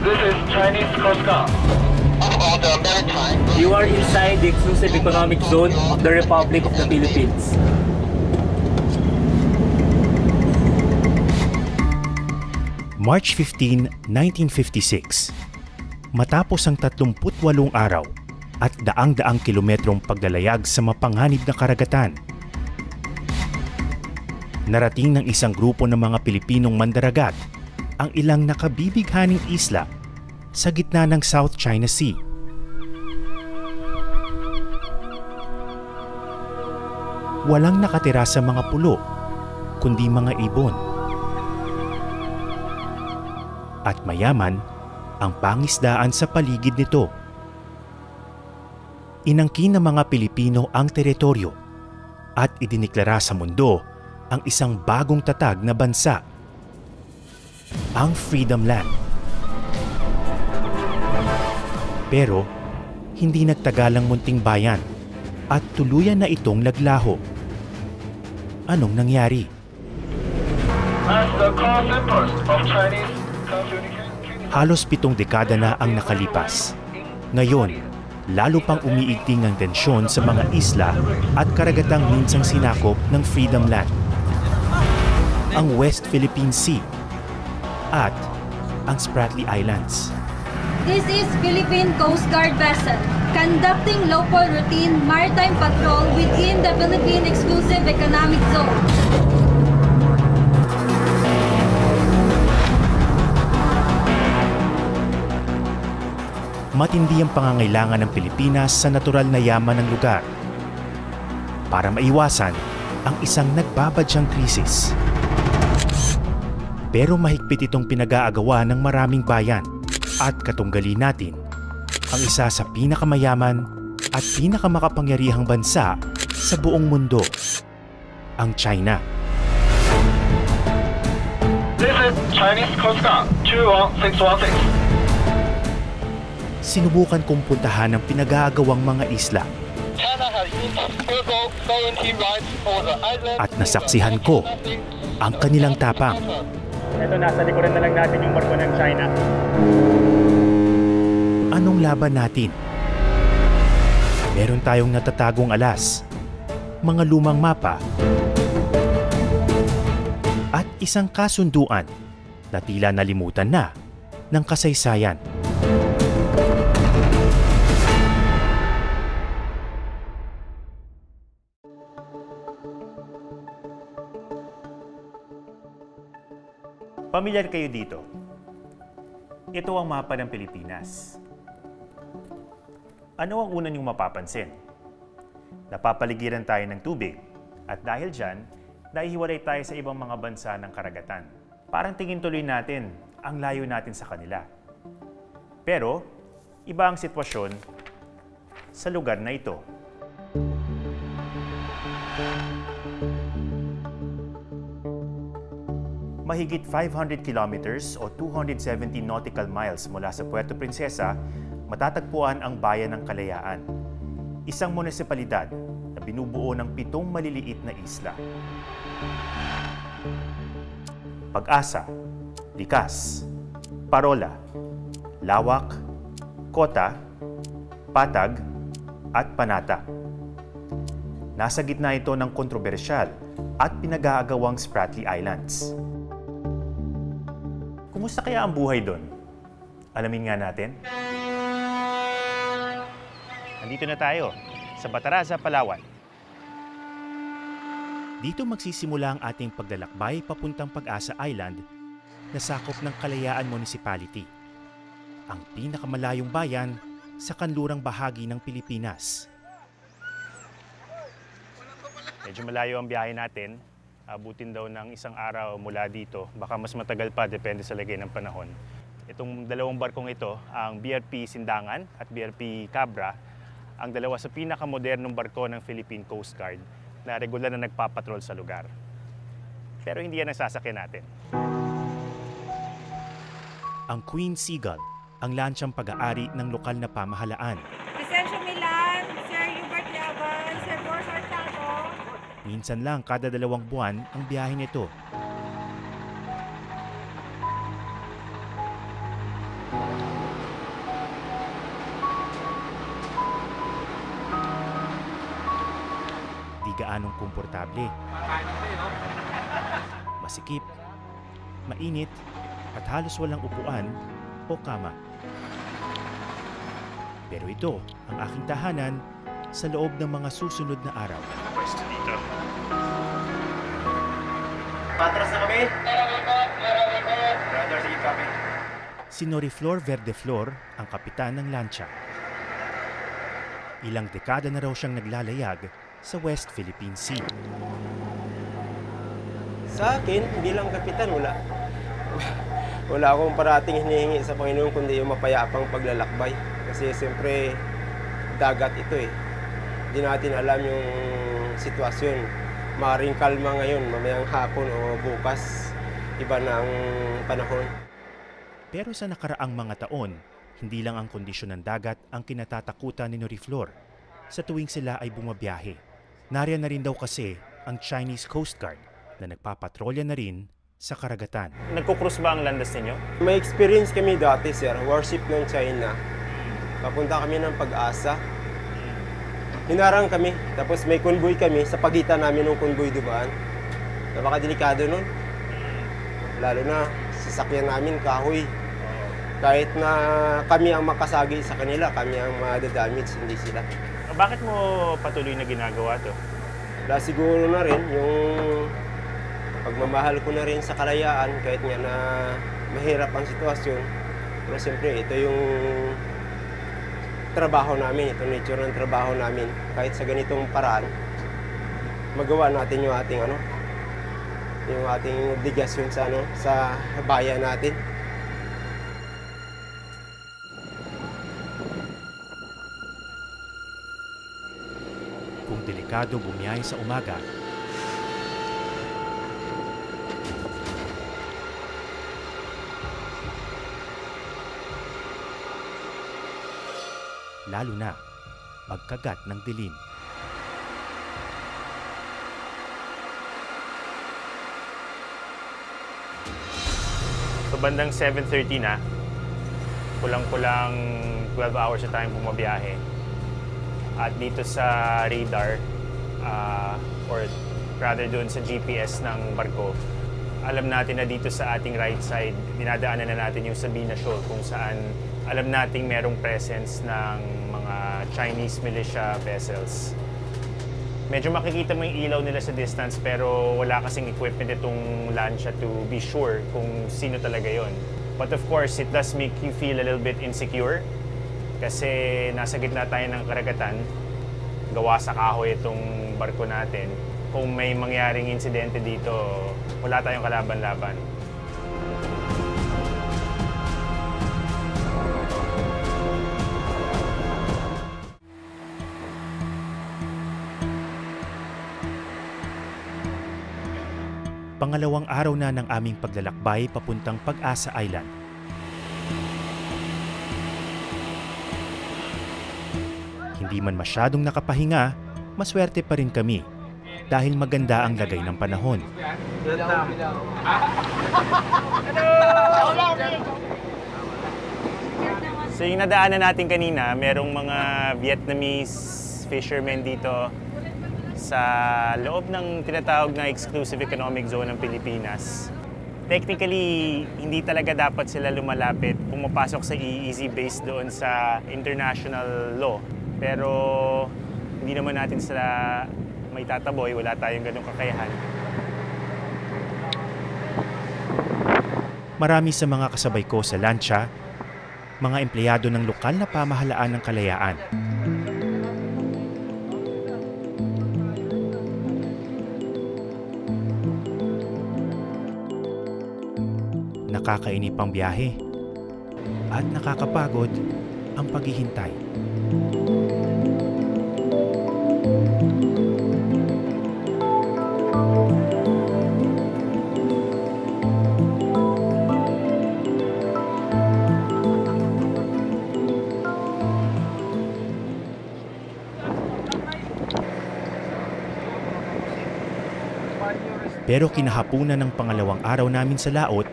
This is Chinese Coast Guard. On the maritime. You are inside the exclusive economic zone of the Republic of the Philippines. March 15, 1956. Matapos ang 38 araw at daang-daang kilometrong paglalayag sa mapanganib na karagatan, narating ng isang grupo ng mga Pilipinong mandaragat ang ilang nakabibighaning isla sa gitna ng South China Sea. Walang nakatira sa mga pulo, kundi mga ibon. At mayaman ang pangisdaan sa paligid nito. Inangkin ng mga Pilipino ang teritoryo at idiniklara sa mundo ang isang bagong tatag na bansa, ang Freedom Land. Pero hindi nagtagal ang munting bayan at tuluyan na itong naglaho. Anong nangyari? As the core centers of Chinese Halos 7 dekada na ang nakalipas. Ngayon, lalo pang umiigting ang tensyon sa mga isla at karagatang minsang sinakop ng Freedom Land, ang West Philippine Sea at ang Spratly Islands. This is Philippine Coast Guard vessel conducting local routine maritime patrol within the Philippine Exclusive Economic Zone. Matindi ang pangangailangan ng Pilipinas sa natural na yaman ng lugar para maiwasan ang isang nagbabadyang krisis. Pero mahigpit itong pinag-aagawa ng maraming bayan at katunggali natin ang isa sa pinakamayaman at pinakamakapangyarihang bansa sa buong mundo, ang China. This is Chinese Coast Guard 21616. Sinubukan kong puntahan ang pinag-aagawang mga isla at nasaksihan ko ang kanilang tapang. Ito, nasa likuran na lang natin yung barko ng China. Anong laban natin? Meron tayong natatagong alas, mga lumang mapa, at isang kasunduan na tila nalimutan na ng kasaysayan. Pamilyar kayo dito. Ito ang mapa ng Pilipinas. Ano ang una niyong mapapansin? Napapaligiran tayo ng tubig at dahil dyan, nahihiwalay tayo sa ibang mga bansa ng karagatan. Parang tingin tuloy natin ang layo natin sa kanila. Pero, iba ang sitwasyon sa lugar na ito. Mahigit 500 kilometers o 270 nautical miles mula sa Puerto Princesa, matatagpuan ang Bayan ng Kalayaan, isang munisipalidad na binubuo ng 7 maliliit na isla. Pag-asa, Likas, Parola, Lawak, Kota, Patag, at Panata. Nasa gitna ito ng kontrobersyal at pinag-aagawang Spratly Islands. Kumusta kaya ang buhay doon? Alamin nga natin. Nandito na tayo sa Bataraza, Palawan. Dito magsisimula ang ating paglalakbay papuntang Pag-asa Island na sakop ng Kalayaan Municipality, ang pinakamalayong bayan sa kanlurang bahagi ng Pilipinas. Medyo malayo ang biyahe natin. Abutin daw ng isang araw mula dito. Baka mas matagal pa, depende sa lagay ng panahon. Itong dalawang barkong ito, ang BRP Sindangan at BRP Cabra, ang dalawa sa pinakamodernong barko ng Philippine Coast Guard na regular na nagpapatrol sa lugar. Pero hindi yan ang sasakyan natin. Ang Queen Seagull, ang lansyang pag-aari ng lokal na pamahalaan. Vicencio Milan, Sir Hubert Laban, Sir Boris Artago. Minsan lang kada 2 buwan ang biyahe nito. gaanong komportable. Masikip, mainit, at halos walang upuan o kama. Pero ito ang aking tahanan sa loob ng mga susunod na araw. Pwesto dito. Patras na kami? Brother, sige kami. Si Noriflor Verdeflor ang kapitan ng lancha. Ilang dekada na raw siyang naglalayag sa West Philippine Sea. Sa akin, bilang kapitan, wala akong parating hinihingi sa Panginoon kundi yung mapayapang paglalakbay. Kasi siyempre, dagat ito eh. Hindi natin alam yung sitwasyon. Maaaring kalma ngayon, mamayang hapon o bukas, iba na ang panahon. Pero sa nakaraang mga taon, hindi lang ang kondisyon ng dagat ang kinatatakutan ni Noriflor sa tuwing sila ay bumabiyahe. Nariyan na rin daw kasi ang Chinese Coast Guard na nagpapatrolya na rin sa karagatan. Nagkukrus ba ang landas ninyo? May experience kami dati, sir. Warship ng China. Papunta kami ng Pag-asa. Hinarang kami. Tapos may convoy kami. Sa pagitan namin ng convoy dumaan. Napakadelikado nun. Lalo na sasakyan namin kahoy. Kahit na kami ang makasagi sa kanila, kami ang madadamage, hindi sila. Bakit mo patuloy na ginagawa to? Dahil siguro na rin yung pagmamahal ko na rin sa kalayaan, kahit nga na mahirap ang sitwasyon. Pero siyempre, ito yung trabaho namin, ito nature ng trabaho namin. Kahit sa ganitong paraan, magawa natin yung ating obligasyon sa bayan natin. Kung delikado bumiyahe sa umaga, lalo na pagkagat ng dilim. So bandang 7:30 na, kulang-kulang 12 hours na tayong bumabiyahe. At dito sa radar, or rather doon sa GPS ng barko, alam natin na dito sa ating right side, dinadaanan na natin yung Sabina Shoal kung saan alam nating merong presence ng mga Chinese militia vessels. Medyo makikita mo yung ilaw nila sa distance pero wala kasing equipment itong lancha to be sure kung sino talaga yon. But of course, it does make you feel a little bit insecure kasi nasa gitna tayo ng karagatan, gawa sa kahoy itong barko natin. Kung may mangyaring insidente dito, wala tayong kalaban-laban. Pangalawang araw na ng aming paglalakbay papuntang Pag-asa Island. Hindi man masyadong nakapahinga, maswerte pa rin kami dahil maganda ang lagay ng panahon. So yung nadaanan natin kanina, merong mga Vietnamese fishermen dito sa loob ng tinatawag na Exclusive Economic Zone ng Pilipinas. Technically, hindi talaga dapat sila lumalapit, pumapasok sa EEZ based doon sa international law. Pero hindi naman natin sila may tataboy, wala tayong ganung kakayahan. Marami sa mga kasabay ko sa lancha, mga empleyado ng lokal na pamahalaan ng kalayaan. Nakakainip ang biyahe at nakakapagod ang paghihintay. Pero kinahapunan ng pangalawang araw namin sa laot,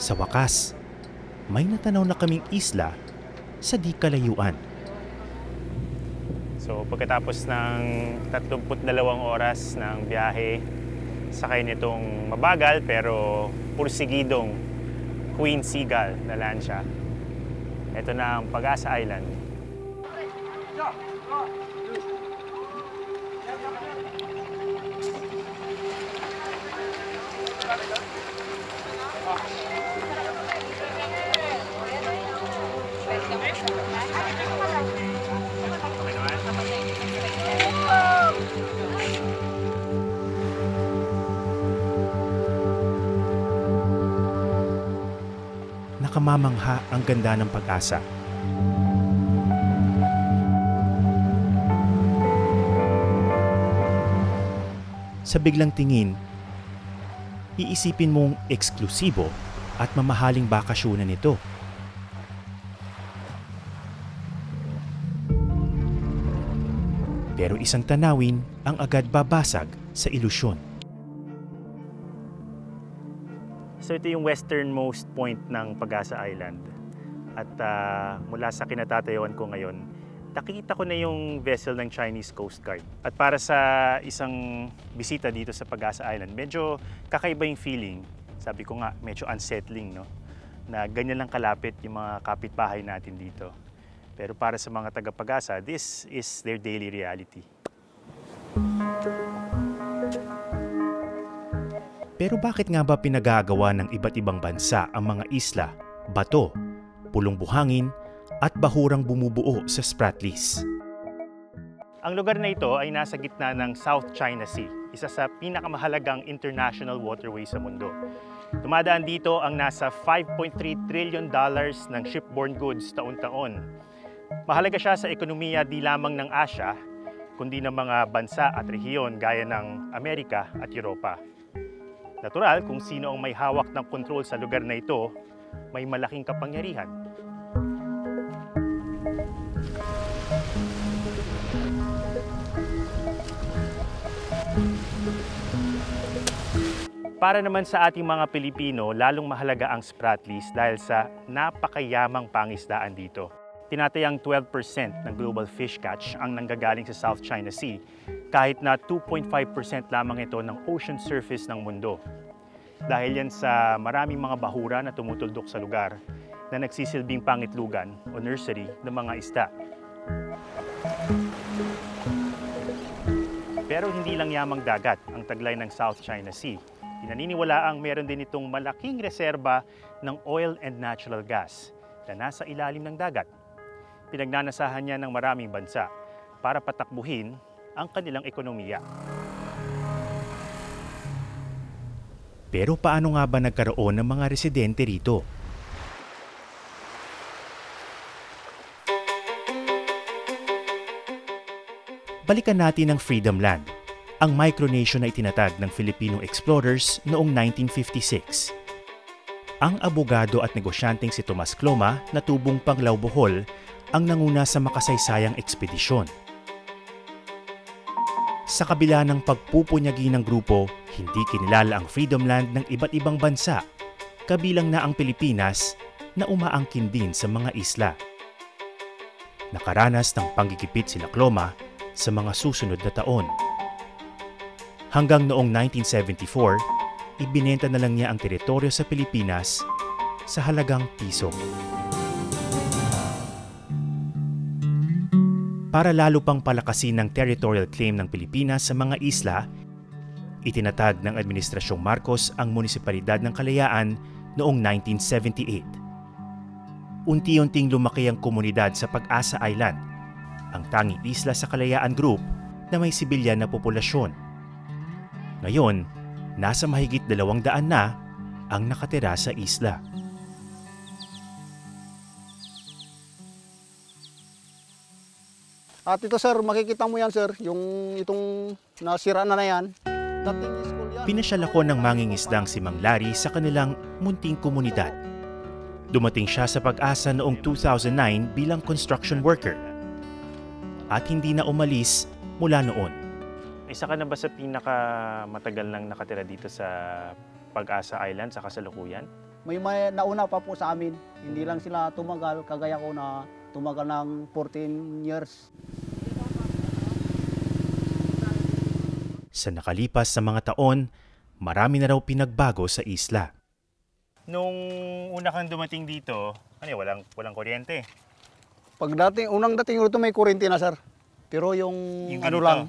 sa wakas, may natanaw na kaming isla sa di kalayuan. So pagkatapos ng 32 oras ng biyahe, sakay nitong mabagal pero pursigidong Queen Seagull na lansya. Ito na ang Pag-asa Island. Nakamamangha ang ganda ng Pag-asa. Sa biglang tingin, iisipin mong eksklusibo at mamahaling bakasyonan ito. Pero isang tanawin ang agad babasag sa ilusyon. So ito yung westernmost point ng Pag-asa Island. At mula sa kinatatayuan ko ngayon, nakikita ko na yung vessel ng Chinese Coast Guard. At para sa isang bisita dito sa Pag-asa Island, medyo kakaiba yung feeling. Sabi ko nga, medyo unsettling, no? Na ganyan lang kalapit yung mga kapitbahay natin dito. Pero para sa mga taga-Pag-asa, this is their daily reality. Pero bakit nga ba pinagagawa ng iba't ibang bansa ang mga isla, bato, pulong buhangin at bahurang bumubuo sa Spratlys? Ang lugar na ito ay nasa gitna ng South China Sea, isa sa pinakamahalagang international waterway sa mundo. Dumadaan dito ang nasa $5.3 trillion ng shipborne goods taon-taon. Mahalaga siya sa ekonomiya di lamang ng Asia, kundi ng mga bansa at rehiyon gaya ng Amerika at Europa. Natural, kung sino ang may hawak ng kontrol sa lugar na ito, may malaking kapangyarihan. Para naman sa ating mga Pilipino, lalong mahalaga ang Spratlys dahil sa napakayamang pangisdaan dito. Tinatayang 12% ng global fish catch ang nanggagaling sa South China Sea, kahit na 2.5% lamang ito ng ocean surface ng mundo. Dahil yan sa maraming mga bahura na tumutuldok sa lugar na nagsisilbing pangitlugan o nursery ng mga isda. Pero hindi lang yamang dagat ang taglay ng South China Sea. Pinaniniwalaang meron din itong malaking reserba ng oil and natural gas na nasa ilalim ng dagat. Pinagnanasahan niya ng maraming bansa para patakbuhin ang kanilang ekonomiya. Pero paano nga ba nagkaroon ng mga residente rito? Balikan natin ang Freedom Land, ang micronation na itinatag ng Filipino explorers noong 1956. Ang abogado at negosyanteng si Tomas Cloma na tubong Panglao Bohol ang nanguna sa makasaysayang ekspedisyon. Sa kabila ng pagpupunyagi ng grupo, hindi kinilala ang Freedom Land ng iba't ibang bansa, kabilang na ang Pilipinas na umaangkin din sa mga isla. Nakaranas ng panggigipit sina Cloma sa mga susunod na taon. Hanggang noong 1974, ibinenta na lang niya ang teritoryo sa Pilipinas sa halagang piso. Para lalo pang palakasin ng territorial claim ng Pilipinas sa mga isla, itinatag ng Administrasyong Marcos ang Munisipalidad ng Kalayaan noong 1978. Unti-unting lumaki ang komunidad sa Pag-asa Island, ang tanging isla sa Kalayaan Group na may sibilyan na populasyon. Ngayon, nasa mahigit 200 na ang nakatira sa isla. At ito sir, makikita mo yan sir, yung itong nasira na yan. Pinasyal ako ng mangingisdang si Mang Larry sa kanilang munting komunidad. Dumating siya sa Pag-asa noong 2009 bilang construction worker. At hindi na umalis mula noon. Isa ka na ba sa pinakamatagal nang nakatira dito sa Pag-asa Island sa kasalukuyan? May nauna pa po sa amin. Hindi lang sila tumagal, kagaya ko na tumagal ng 14 years. Sa nakalipas sa mga taon, marami na raw pinagbago sa isla. Nung una kang dumating dito, walang kuryente. Unang dating rito may kuryente na, sir. Pero yung ano ganito, lang,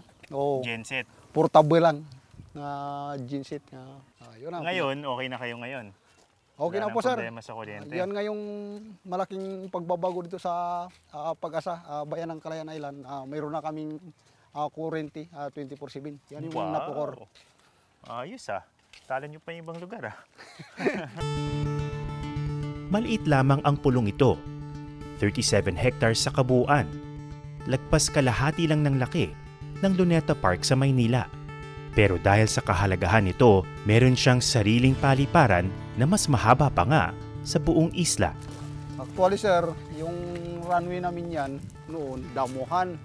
genset. portable lang na genset. Yun na. Ngayon, okay na kayo ngayon. Okay Wala na po, nang sir. problema sa kuryente. Yan nga yung malaking pagbabago dito sa Pag-asa, bayan ng Kalayaan Island. Mayroon na kaming kuryente 24/7. Yan yung napukor. Ayos Tala nyo pa yung ibang lugar Maliit lamang ang pulong ito. 37 hectares sa kabuuan. Lagpas kalahati lang ng laki ng Luneta Park sa Maynila. Pero dahil sa kahalagahan nito, meron siyang sariling paliparan na mas mahaba pa nga sa buong isla. Actually, sir, yung runway namin yan noon, damuhan.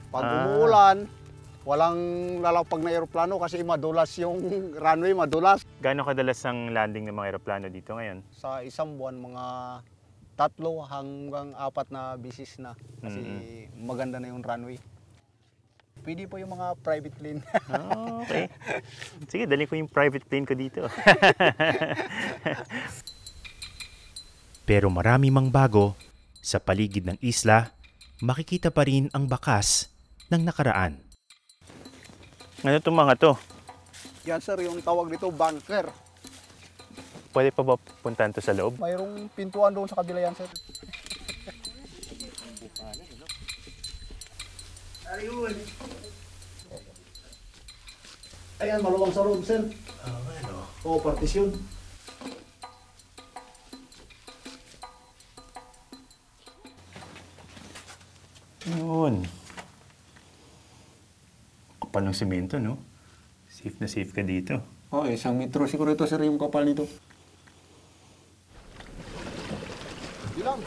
Pag umuulan, walang lalapag na eroplano kasi madulas yung runway, madulas. Gaano kadalas ang landing ng mga eroplano dito ngayon? Sa isang buwan, mga 3 hanggang 4 na bisis na kasi maganda na yung runway. Pwede po yung mga private plane. Okay. Sige, dali ko yung private plane ko dito. Pero marami mang bago, sa paligid ng isla, makikita pa rin ang bakas ng nakaraan. Ano itong mga to? Yan, sir, yung tawag dito, bunker. Pwede pa ba puntahan to sa loob? Mayroong pintuan doon sa kabila yan, sir. Ayun. Ayan, maluwang sa loob, sir. Oo, partisyon. Yun. Kapal ng simento, no? Safe na safe ka dito. Oo, 1 metro siguro ito, sir, yung kapal nito. Bilang.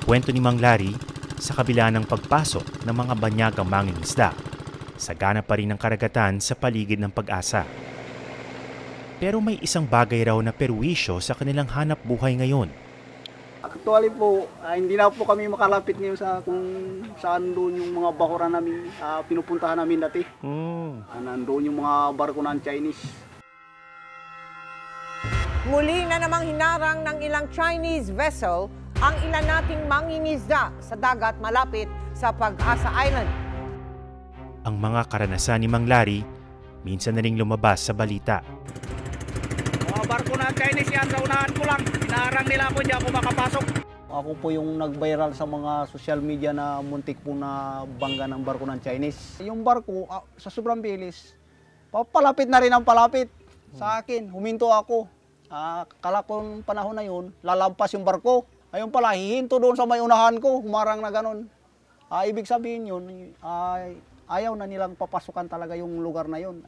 Kwento ni Mang Larry, sa kabila ng pagpasok ng mga banyagang mangingisda, sagana pa rin ang karagatan sa paligid ng Pag-asa. Pero may isang bagay raw na perwisyo sa kanilang hanap buhay ngayon. Actually po, hindi na po kami makalapit ngayon sa kung saan doon yung mga bakuran namin, pinupuntahan namin dati. Nandoon yung mga barko ng Chinese. Muli na namang hinarang ng ilang Chinese vessel ang ilan nating mangingisda sa dagat malapit sa Pag-asa Island. Ang mga karanasan ni Mang Larry, minsan na ring lumabas sa balita. Mga barko na Chinese yan, sa unahan ko lang. Hinarang nila ako, hindi ako makapasok. Ako po yung nag-viral sa mga social media na muntik po na bangga ng barko ng Chinese. Yung barko, sa sobrang bilis, palapit na rin ang palapit sa akin. Huminto ako. Kala ko nung panahon na yun, lalampas yung barko. Ayun pala, hihinto doon sa may unahan ko, humarang na ganun. Ibig sabihin yun, ayaw na nilang papasukan talaga yung lugar na yun.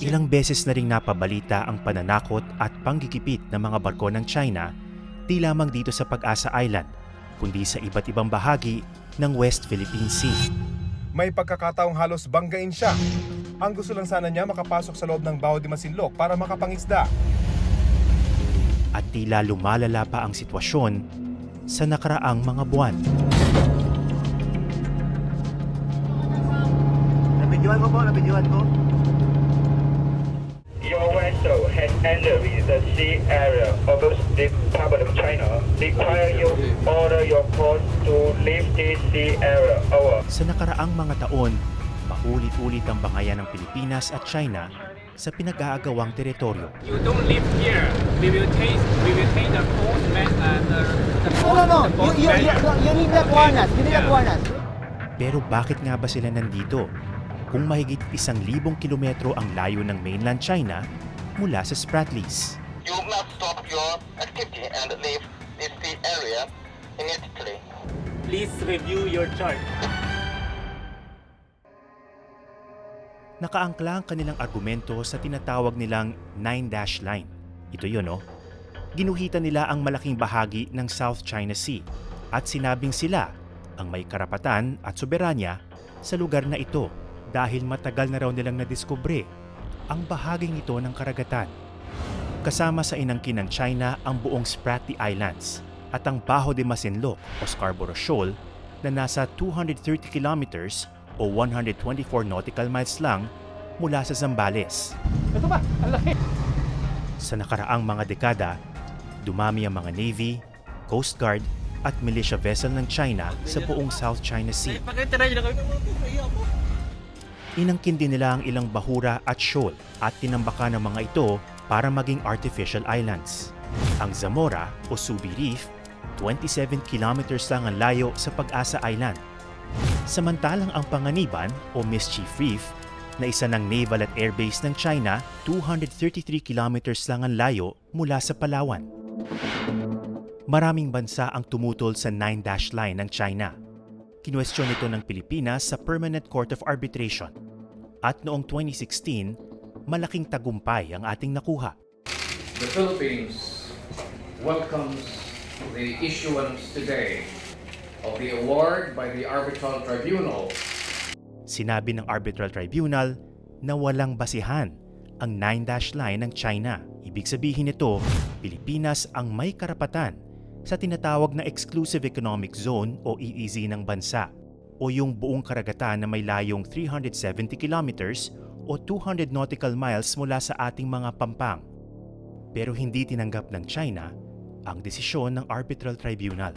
Ilang beses na ring napabalita ang pananakot at panggigipit ng mga barko ng China, di lamang dito sa Pag-asa Island, kundi sa iba't ibang bahagi ng West Philippine Sea. May pagkakataong halos banggain siya. Ang gusto lang sana niya makapasok sa loob ng Bao de Masinloc para makapangisda. At tila lumalala pa ang sitwasyon sa nakaraang mga buwan. Nabidyohan ko po, nabidyohan ko. Your vessel has entered the sea area of the Republic of China. Require you order your course to leave this sea area. Over. Sa nakaraang mga taon, paulit-ulit ang bangayan ng Pilipinas at China sa pinag-aagawang teritoryo. You don't live here. We will take the postman and the You need not warn us. You need not warn us. Pero bakit nga ba sila nandito? Kung mahigit 1,000 kilometro ang layo ng mainland China mula sa Spratlys. You must stop your activity and leave this sea area immediately. Please review your chart. Nakaangkla ang kanilang argumento sa tinatawag nilang 9-dash line. Ito yun, no? Ginuhitan nila ang malaking bahagi ng South China Sea at sinabing sila ang may karapatan at soberanya sa lugar na ito dahil matagal na raw nilang nadiskubre ang bahaging ito ng karagatan. Kasama sa inangkin ng China ang buong Spratly Islands at ang Bajo de Masinloc o Scarborough Shoal na nasa 230 kilometers o 124 nautical miles lang mula sa Zambales. Ito ba? Ang laki! Sa nakaraang mga dekada, dumami ang mga Navy, Coast Guard at militia vessel ng China sa buong South China Sea. Inangkin din nila ang ilang bahura at shoal at tinambakan ng mga ito para maging artificial islands. Ang Zamora o Subi Reef, 27 kilometers lang ang layo sa Pag-asa Island. Samantalang ang Panganiban o Mischief Reef na isa ng naval at airbase ng China, 233 kilometers lang ang layo mula sa Palawan. Maraming bansa ang tumutol sa 9-dash line ng China. Kinwestiyon ito ng Pilipinas sa Permanent Court of Arbitration. At noong 2016, malaking tagumpay ang ating nakuha. The Philippines welcomes the issuance today of the award by the Arbitral Tribunal. Sinabi ng Arbitral Tribunal na walang basihan ang 9-dash line ng China. Ibig sabihin nito, Pilipinas ang may karapatan sa tinatawag na Exclusive Economic Zone o EEZ ng bansa o yung buong karagatan na may layong 370 kilometers o 200 nautical miles mula sa ating mga pampang. Pero hindi tinanggap ng China ang desisyon ng Arbitral Tribunal.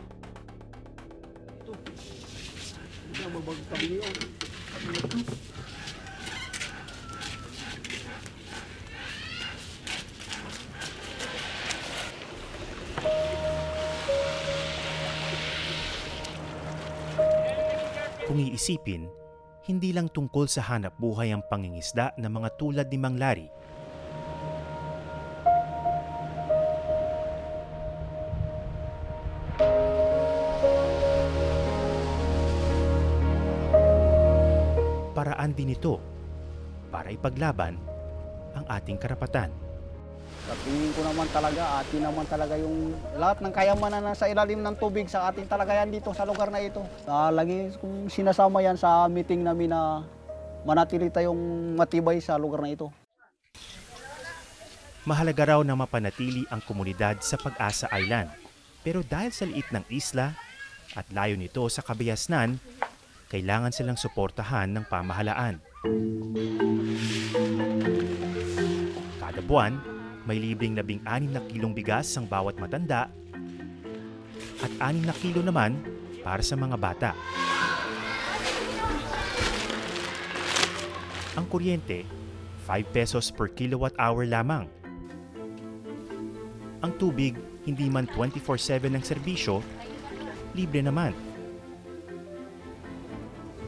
Kung iisipin, hindi lang tungkol sa hanap buhay ang pangingisda ng mga tulad ni Mang Larry. Paraan din ito para ipaglaban ang ating karapatan. Sa tingin ko naman talaga, atin naman talaga yung lahat ng kayamanan na sa ilalim ng tubig sa atin talaga yan dito sa lugar na ito. Lagi kung sinasama yan sa meeting namin na manatili tayong matibay sa lugar na ito. Mahalaga raw na mapanatili ang komunidad sa Pag-asa Island. Pero dahil sa liit ng isla at layo nito sa kabayasnan, kailangan silang suportahan ng pamahalaan. Kada buwan, may libreng 16 na kilong bigas ang bawat matanda at 6 na kilo naman para sa mga bata. Ang kuryente, 5 pesos per kilowatt hour lamang. Ang tubig, hindi man 24/7 ng serbisyo, libre naman.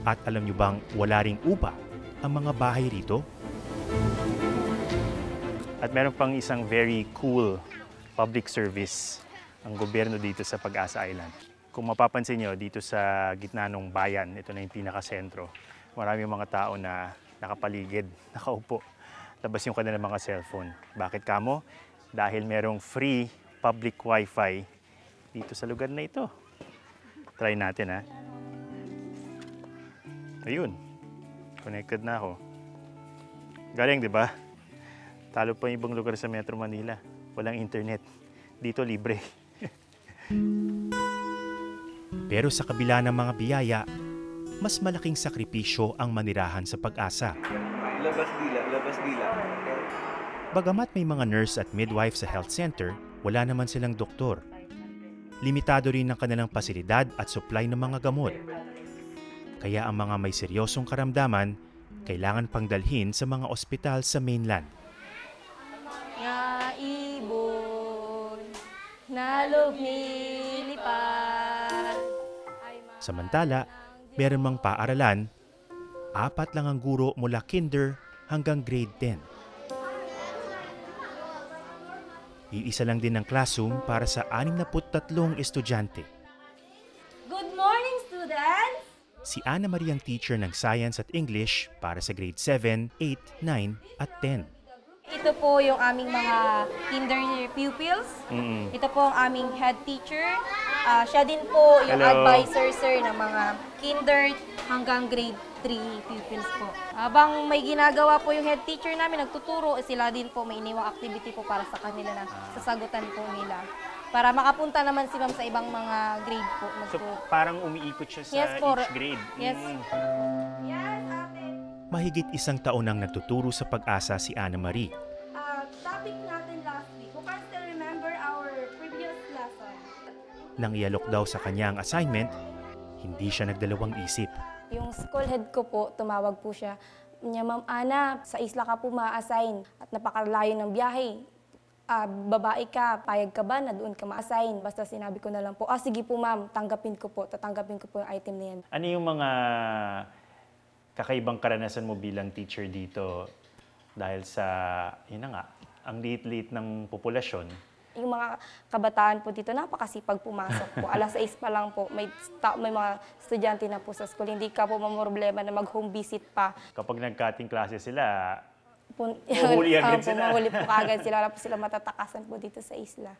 At alam nyo bang wala ring upa ang mga bahay rito? At meron pang isang very cool public service ang gobyerno dito sa Pag-asa Island. Kung mapapansin nyo, dito sa gitna ng bayan, ito na yung pinakasentro, marami mga tao na nakapaligid, nakaupo, labas yung kanilang mga cellphone. Bakit kamo? Dahil merong free public wifi dito sa lugar na ito. Try natin ha. Ayun, connected na ako. Galing, di ba? Talo pa yung ibang lugar sa Metro Manila. Walang internet. Dito libre. Pero sa kabila ng mga biyaya, mas malaking sakripisyo ang manirahan sa Pag-asa. Labas dila. Bagamat may mga nurse at midwife sa health center, wala naman silang doktor. Limitado rin ang kanilang pasilidad at supply ng mga gamot. Kaya ang mga may seryosong karamdaman, kailangan pang dalhin sa mga ospital sa mainland. Nga ibon, nalog nilipad. Samantala, meron mang paaralan, 4 lang ang guro mula kinder hanggang grade 10. Iisa lang din ang classroom para sa 63 estudyante. Good morning, students! Si Ana Maria ang teacher ng Science at English para sa grade 7, 8, 9 at 10. Ito po yung aming mga kinder pupils. Ito po ang aming head teacher. Siya din po yung Hello. advisor, sir, ng mga kinder hanggang grade 3 pupils po. Habang may ginagawa po yung head teacher namin, nagtuturo, sila din po may iniwang activity po para sa kanila na sasagutan po nila. Para makapunta naman si ma'am sa ibang mga grade po. So parang umiikot siya sa each grade? Yes. Mahigit 1 taon nang nagtuturo sa Pag-asa si Ana Marie. Topic natin last week, who can still remember our previous lesson? Nang ialok daw sa kanya ang assignment, hindi siya nagdalawang isip. Yung school head ko po, tumawag po siya. Niya, Ma'am Ana, sa isla ka po ma-assign at napakalayo ng biyahe. Babae ka, payag ka ba na doon ka ma-assign? Basta sinabi ko na lang po, sige po ma'am, tanggapin ko po, tatanggapin ko po yung item na yan. Ano yung mga kakaibang karanasan mo bilang teacher dito dahil sa, yun na nga, ang liit-liit ng populasyon? Yung mga kabataan po dito, napakasipag pumasok po. Alas 6 pa lang po, may mga estudyante na po sa school. Hindi ka po mamroblema na mag-home visit pa. Kapag nag-cutting classes sila, mahuli agad sila. Mahuli po agad sila. Wala po sila matatakasan po dito sa isla.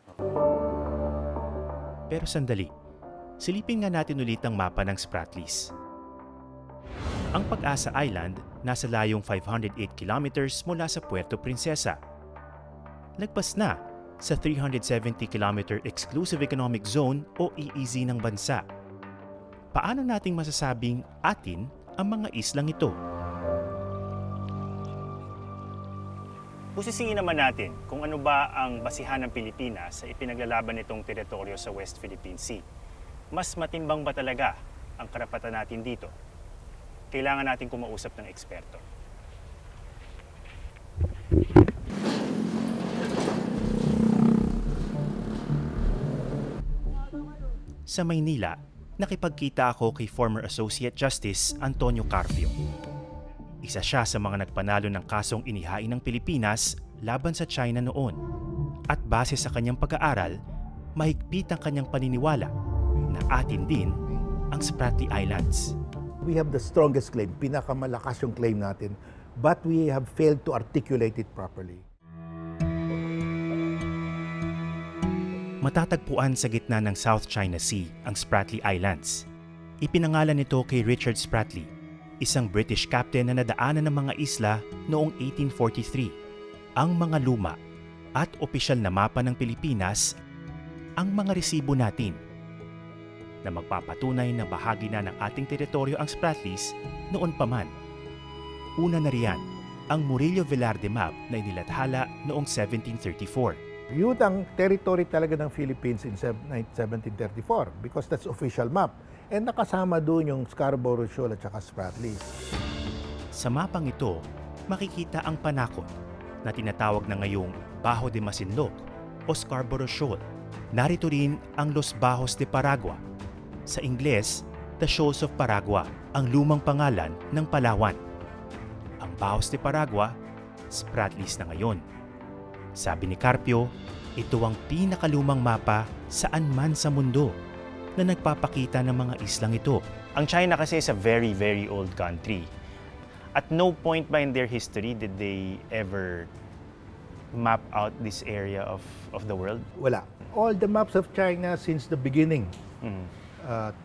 Pero sandali, silipin nga natin ulit ang mapa ng Spratlys. Ang Pag-asa Island nasa layong 508 kilometers mula sa Puerto Princesa. Lagpas na sa 370-kilometer Exclusive Economic Zone o EEZ ng bansa. Paano nating masasabing atin ang mga islang ito? Busisiin naman natin kung ano ba ang basihan ng Pilipinas sa ipinaglalaban nitong teritoryo sa West Philippine Sea. Mas matimbang ba talaga ang karapatan natin dito? Kailangan natin kumausap ng eksperto. Sa Maynila, nakipagkita ako kay former Associate Justice Antonio Carpio. Isa siya sa mga nagpanalo ng kasong inihain ng Pilipinas laban sa China noon. At base sa kanyang pag-aaral, mahigpit ang kanyang paniniwala na atin din ang Spratly Islands. We have the strongest claim, pinakamalakas yung claim natin, but we have failed to articulate it properly. Matatagpuan sa gitna ng South China Sea ang Spratly Islands. Ipinangalan nito kay Richard Spratly, isang British captain na nadaanan ng mga isla noong 1843. Ang mga luma at opisyal na mapa ng Pilipinas ang mga resibo natin na magpapatunay na bahagi na ng ating teritoryo ang Spratlys noon pa man. Una na riyan ang Murillo Velarde map na inilathala noong 1734. Yun ang territory talaga ng Philippines in 1734 because that's official map. And nakasama doon yung Scarborough Shoal at saka Spratlys. Sa mapang ito, makikita ang panakot na tinatawag na ngayong Bajo de Masinloc o Scarborough Shoal. Narito rin ang Los Bajos de Paragua. Sa Ingles, The Shoals of Paragua, ang lumang pangalan ng Palawan. Ang Bajos de Paragua, Spratlys na ngayon. Sabi ni Carpio, ito ang pinakalumang mapa saan man sa mundo na nagpapakita ng mga islang ito. Ang China kasi is a very, very old country. At no point ba in their history did they ever map out this area of the world? Wala. All the maps of China since the beginning,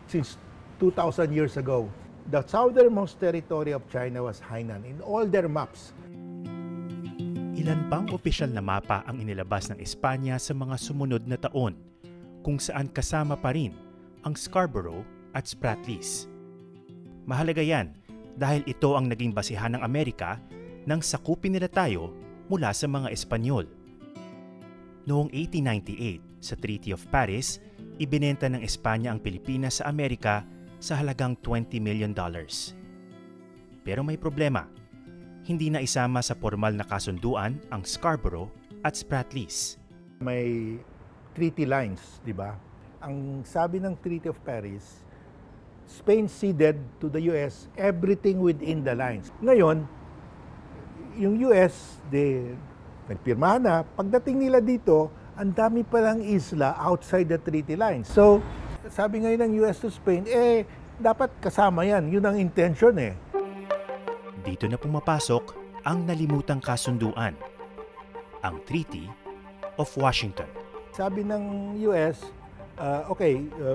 since 2,000 years ago, the southernmost territory of China was Hainan in all their maps. Ilan pang opisyal na mapa ang inilabas ng Espanya sa mga sumunod na taon, kung saan kasama pa rin ang Scarborough at Spratlys. Mahalaga yan dahil ito ang naging basihan ng Amerika nang sakupin nila tayo mula sa mga Espanyol. Noong 1898, sa Treaty of Paris, ibinenta ng Espanya ang Pilipinas sa Amerika sa halagang $20 million. Pero may problema. Hindi na isama sa formal na kasunduan ang Scarborough at Spratlys. May treaty lines, di ba? Ang sabi ng Treaty of Paris, Spain ceded to the US everything within the lines. Ngayon, yung US, nagpirmahan na. Pagdating nila dito, ang dami palang isla outside the treaty lines. So, sabi ngayon ng US to Spain, dapat kasama yan. Yun ang intention eh. Dito na pumapasok ang nalimutang kasunduan, ang Treaty of Washington. Sabi ng US,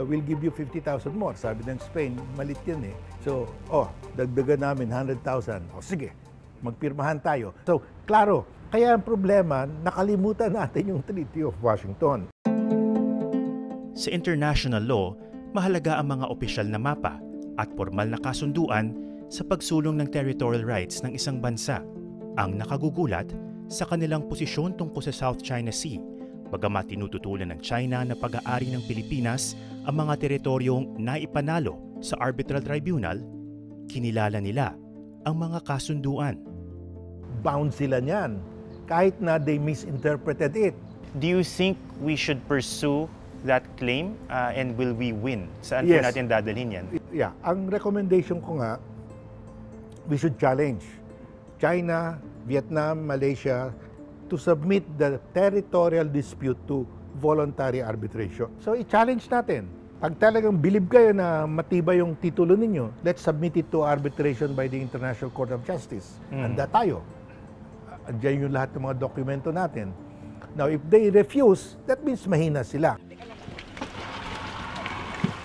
we'll give you 50,000 more. Sabi ng Spain, malit yan eh. So, dagdagan namin 100,000. O sige, magpirmahan tayo. So, klaro, kaya ang problema, nakalimutan natin yung Treaty of Washington. Sa international law, mahalaga ang mga opisyal na mapa at formal na kasunduan sa pagsulong ng territorial rights ng isang bansa. Ang nakagugulat sa kanilang posisyon tungkol sa South China Sea, bagamat tinututulan ng China na pag-aari ng Pilipinas ang mga teritoryong naipanalo sa Arbitral Tribunal, kinilala nila ang mga kasunduan. Bound sila niyan, kahit na they misinterpreted it. Do you think we should pursue that claim and will we win? Saan po natin dadalhin yan? Yeah, ang recommendation ko nga, we should challenge China, Vietnam, Malaysia to submit the territorial dispute to voluntary arbitration. So i-challenge natin. Pag talagang believe kayo na matibay yung titulo ninyo, let's submit it to arbitration by the International Court of Justice. Handa tayo. Andiyan yung lahat ng mga dokumento natin. Now, if they refuse, that means mahina sila.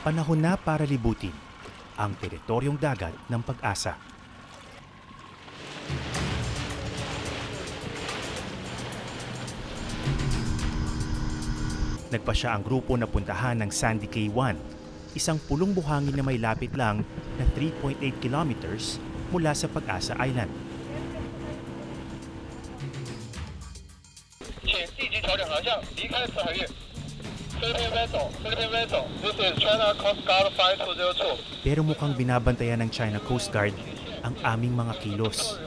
Panahon na para libutin ang teritoryong dagat ng Pag-asa. Nagpa siya ang grupo na puntahan ng Sandy Cay 1, isang pulong buhangin na may lapit lang na 3.8 kilometers mula sa Pag-asa Island. Pero mukhang binabantayan ng China Coast Guard ang aming mga kilos.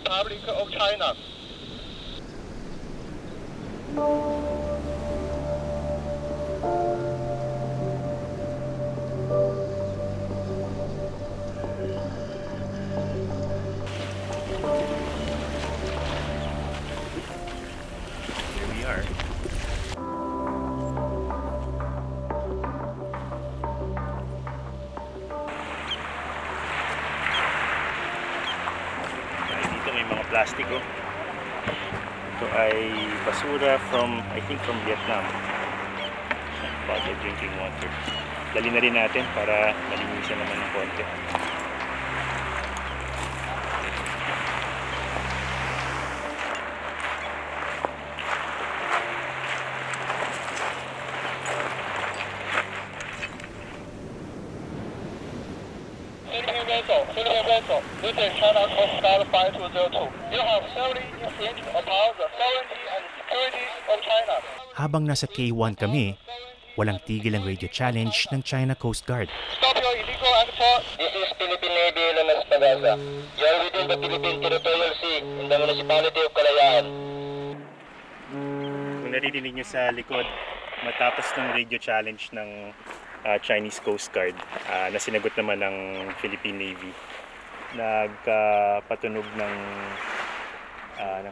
Plastiko. Ito ay basura from, I think from Vietnam. Bottled drinking water. Dali na rin natin para malinisan naman ng konti. This is China Coast Guard 5202. You have thoroughly infringed upon the sovereignty and security of China. Habang nasa K1 kami, walang tigil ang radio challenge ng China Coast Guard. Stop your illegal actor. This is Philippine Navy LMS Pag-asa. You are within the Philippine Territorial Sea in the municipality of Kalayaan. Kung naririnig nyo sa likod, matapos ng radio challenge ng Chinese Coast Guard na sinagot naman ng Philippine Navy, nagpatunog ng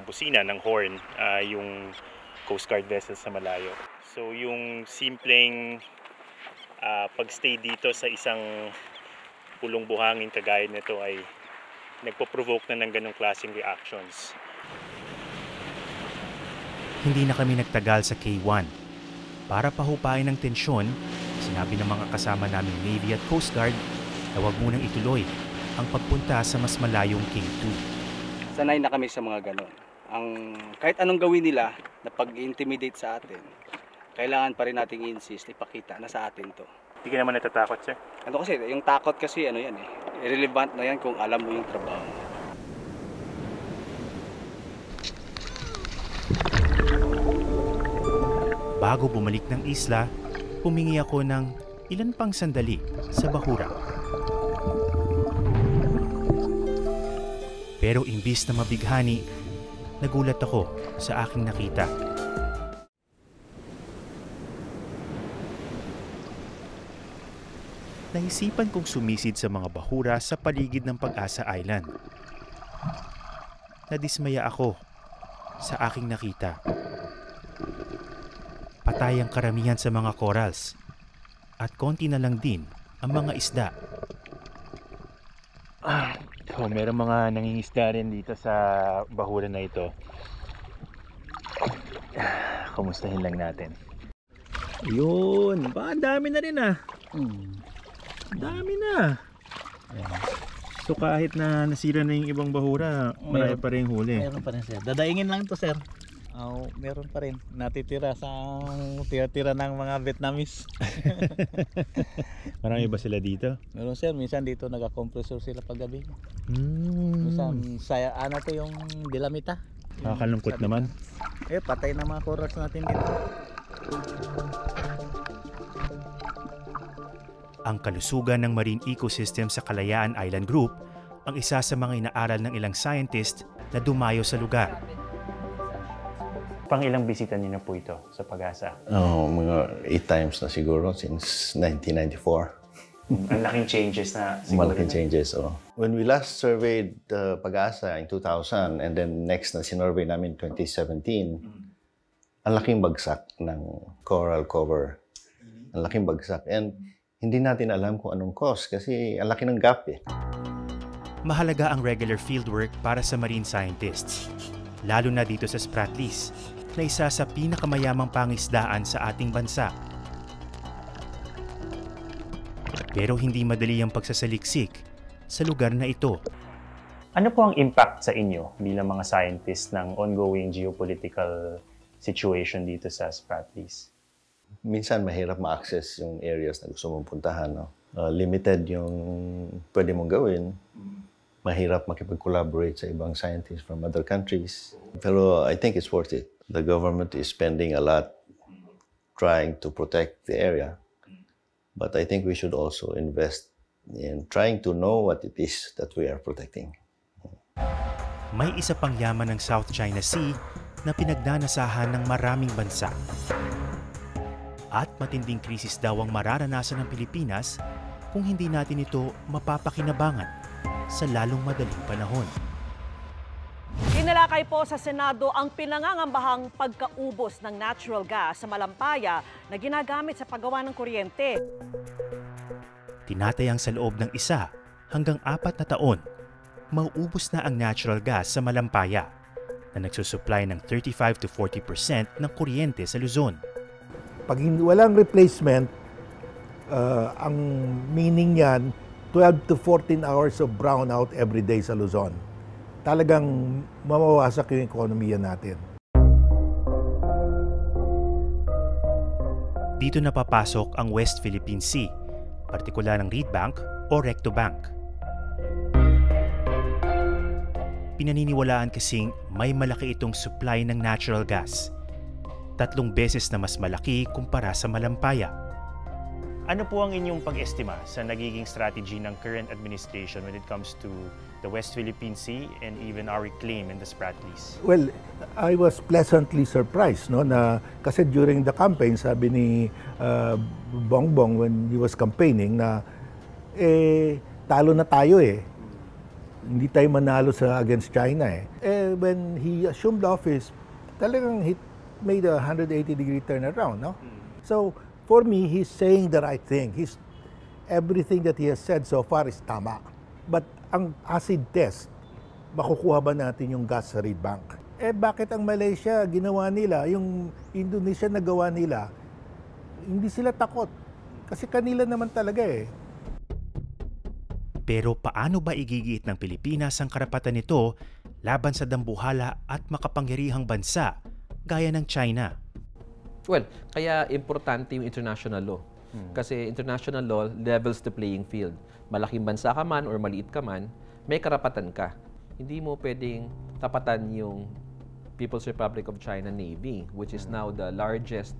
busina, ng horn, yung Coast Guard vessel sa malayo. So yung simpleng pagstay dito sa isang pulong buhangin kagaya nito ay nagpo-provoke na ng ganong klaseng reactions. Hindi na kami nagtagal sa K1. Para pahupain ng tensyon, sinabi ng mga kasama naming Navy at Coast Guard na huwag munang ituloy ang pagpunta sa mas malayong K2. Sanay na kami sa mga ganon. Kahit anong gawin nila na pag-intimidate sa atin, kailangan pa rin nating insist, ipakita na sa atin to. Hindi ka naman natatakot, sir? Ano kasi, yung takot kasi irrelevant na yan kung alam mo yung trabaho. Bago bumalik ng isla, humingi ako ng ilan pang sandali sa bahura. Pero imbis na mabighani, nagulat ako sa aking nakita. Naisipan kong sumisid sa mga bahura sa paligid ng Pag-asa Island. Nadismaya ako sa aking nakita. Patay ang karamihan sa mga corals at konti na lang din ang mga isda. Merong mga nangingisda rin dito sa bahura na ito. Kumustahin lang natin. Yun, ba, dami na rin ah. Dami na. So kahit na nasira na yung ibang bahura, marami pa rin huli. Meron pa rin sir. Dadaingin lang to sir. Meron pa rin. Natitira sa tira-tira ng mga Vietnamese. Marami ba sila dito? Meron sir. Minsan dito nag-compressor sila paggabi. Minsan saya to yung dilamita. Nakakalungkot naman. Patay na mga corals natin dito. Ang kalusugan ng marine ecosystem sa Kalayaan Island Group ang isa sa mga inaaral ng ilang scientist na dumayo sa lugar. Pang ilang bisita niyo na po ito sa Pag-asa? Mga 8 times na siguro since 1994. Ang laking changes na siguro. Malaking changes, When we last surveyed Pag-asa in 2000 and then next na sinurvey namin 2017, ang laking bagsak ng coral cover. Ang laking bagsak. And hindi natin alam kung anong cause kasi ang laki ng gap eh. Mahalaga ang regular fieldwork para sa marine scientists, lalo na dito sa Spratlys, na isa sa pinakamayamang pangisdaan sa ating bansa. Pero hindi madali ang pagsasaliksik sa lugar na ito. Ano po ang impact sa inyo bilang mga scientists ng ongoing geopolitical situation dito sa Spratlys? Minsan mahirap ma-access yung areas na gusto mong puntahan. Limited yung pwede mong gawin. Mahirap makipag-collaborate sa ibang scientists from other countries. Pero I think it's worth it. The government is spending a lot trying to protect the area. But I think we should also invest in trying to know what it is that we are protecting. May isa pang yaman ng South China Sea na pinagdanasahan ng maraming bansa. At matinding krisis daw ang mararanasan ng Pilipinas kung hindi natin ito mapapakinabangan sa lalong madaling panahon. Inalakay po sa Senado ang pinangangambahang pagkaubos ng natural gas sa Malampaya na ginagamit sa paggawa ng kuryente. Tinatayang sa loob ng 1 hanggang 4 na taon, mauubos na ang natural gas sa Malampaya na nagsusupply ng 35 to 40% ng kuryente sa Luzon. Pag walang replacement, ang meaning niyan, 12 to 14 hours of brownout every day sa Luzon. Talagang mawawasak yung ekonomiya natin. Dito napapasok ang West Philippine Sea, partikular ng Reed Bank o Recto Bank. Pinaniniwalaan kasing may malaki itong supply ng natural gas. 3 beses na mas malaki kumpara sa Malampaya. Ano po ang inyong pag-estima sa nagiging strategy ng current administration when it comes to the West Philippine Sea and even our claim in the Spratlys? Well, I was pleasantly surprised, no, na kasi during the campaign, sabi ni Bongbong when he was campaigning na talo na tayo eh. Hindi tayo manalo against China eh. When he assumed office, talagang made a 180-degree turnaround, no? So, for me, he's saying the right thing. Everything that he has said so far is tama. But ang acid test, makukuha ba natin yung gas sa Reed Bank? Bakit ang Malaysia ginawa nila, yung Indonesia nagawa nila, hindi sila takot. Kasi kanila naman talaga eh. Pero paano ba igigiit ng Pilipinas ang karapatan nito laban sa dambuhala at makapangyarihang bansa gaya ng China? Well, kaya importante yung international law. Kasi international law levels the playing field. Malaking bansa ka man or maliit ka man, may karapatan ka. Hindi mo pwedeng tapatan yung People's Republic of China Navy, which is now the largest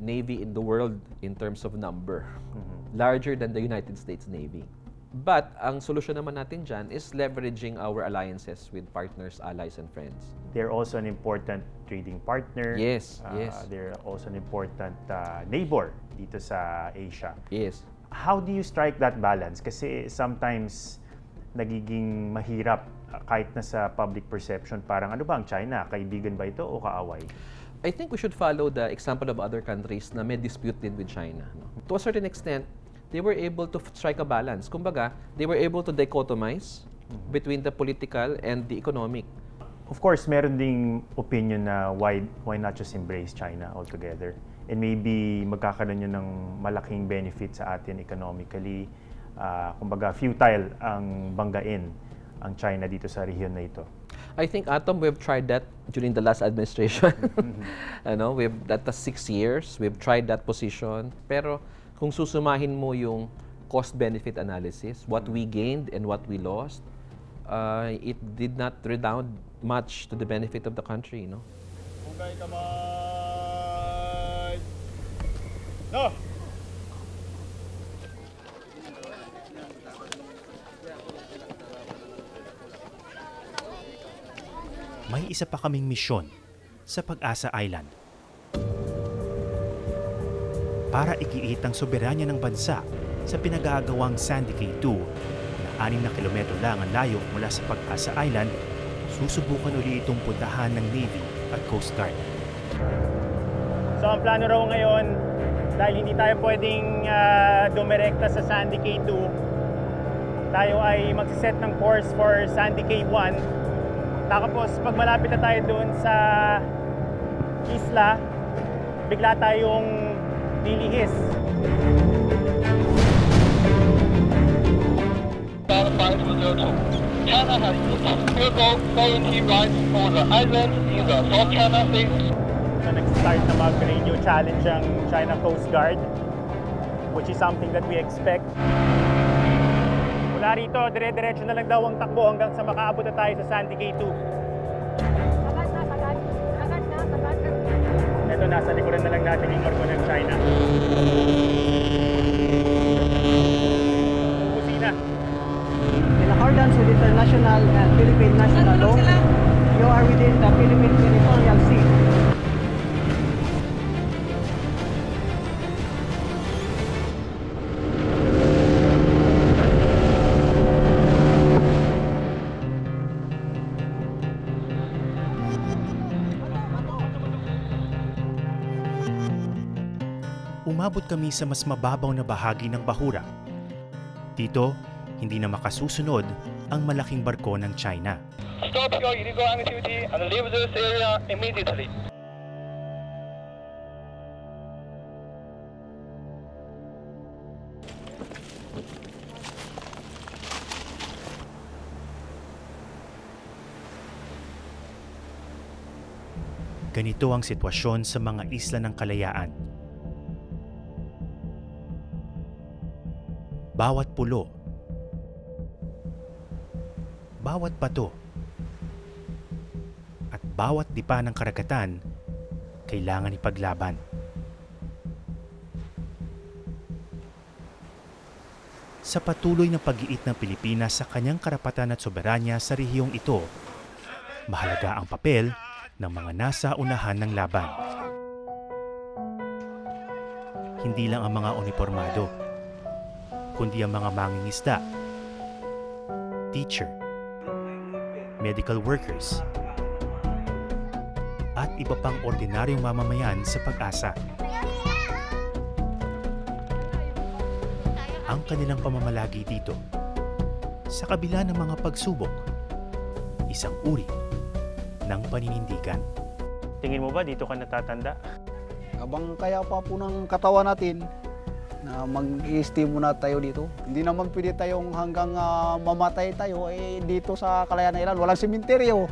navy in the world in terms of number. Larger than the United States Navy. But ang solusyon naman natin dyan is leveraging our alliances with partners, allies, and friends. They're also an important trading partner. Yes, yes. They're also an important neighbor dito sa Asia. Yes. How do you strike that balance? Kasi sometimes nagiging mahirap kahit na sa public perception. Parang ano ba ang China? Kaibigan ba ito o kaaway? I think we should follow the example of other countries na may dispute din with China. No? To a certain extent, they were able to strike a balance. Kumbaga, they were able to dichotomize between the political and the economic. Of course, meron ding opinion na why not just embrace China altogether? And maybe magkakaroon yun ng malaking benefit sa atin economically. kumbaga futile ang banggain ang China dito sa rehiyon na ito? I think, Atom, we've tried that during the last administration. That was 6 years. We've tried that position. Pero kung susumahin mo yung cost-benefit analysis, what we gained and what we lost, it did not redound much to the benefit of the country. Hugay kamay! No! May isa pa kaming misyon sa Pag-asa Island. Para igiit ang soberanya ng bansa sa pinag-aagawang Sandy Cay 2 na 6 na kilometro lang ang layo mula sa Pag-asa Island, susubukan uli itong puntahan ng Navy at Coast Guard. So ang plano raw ngayon, dahil hindi tayo pwedeng dumirekta sa Sandy Cay 2, tayo ay magsiset ng course for Sandy Cay 1. Tapos pag malapit na tayo doon sa isla, bigla tayong lilihis. China has illegal sovereignty rights over the island in the South China Sea. So nag-start na mag-radio challenge ang China Coast Guard, which is something that we expect. Mula rito, dire-diretso na lang daw ang takbo hanggang sa makaabot na tayo sa Sandy Cay 2. Ito, nasa likuran na lang natin yung barko ng China. Kusina. In accordance with international and Philippine national law, you are within the Philippine Territorial Sea. Umabot kami sa mas mababaw na bahagi ng Bahura. Dito, hindi na makasusunod ang malaking barko ng China. Stop your illegal activity and leave this area immediately. Ganito ang sitwasyon sa mga isla ng Kalayaan. Bawat pulo, bawat bato, at bawat dipa ng karagatan kailangan ipaglaban. Sa patuloy na pag-iit ng Pilipinas sa kanyang karapatan at soberanya sa rehiyong ito, mahalaga ang papel ng mga nasa unahan ng laban. Hindi lang ang mga uniformado, kundi ang mga mangingisda, teacher, medical workers, at iba pang ordinaryong mamamayan sa Pag-asa. Ang kanilang pamamalagi dito, sa kabila ng mga pagsubok, isang uri ng paninindigan. Tingin mo ba dito ka natatanda? Habang kaya pa po ng katawan natin, na mag-i-stay muna tayo dito. Hindi naman pwede tayong hanggang mamatay tayo dito sa Kalayaan Island. Walang sementeryo.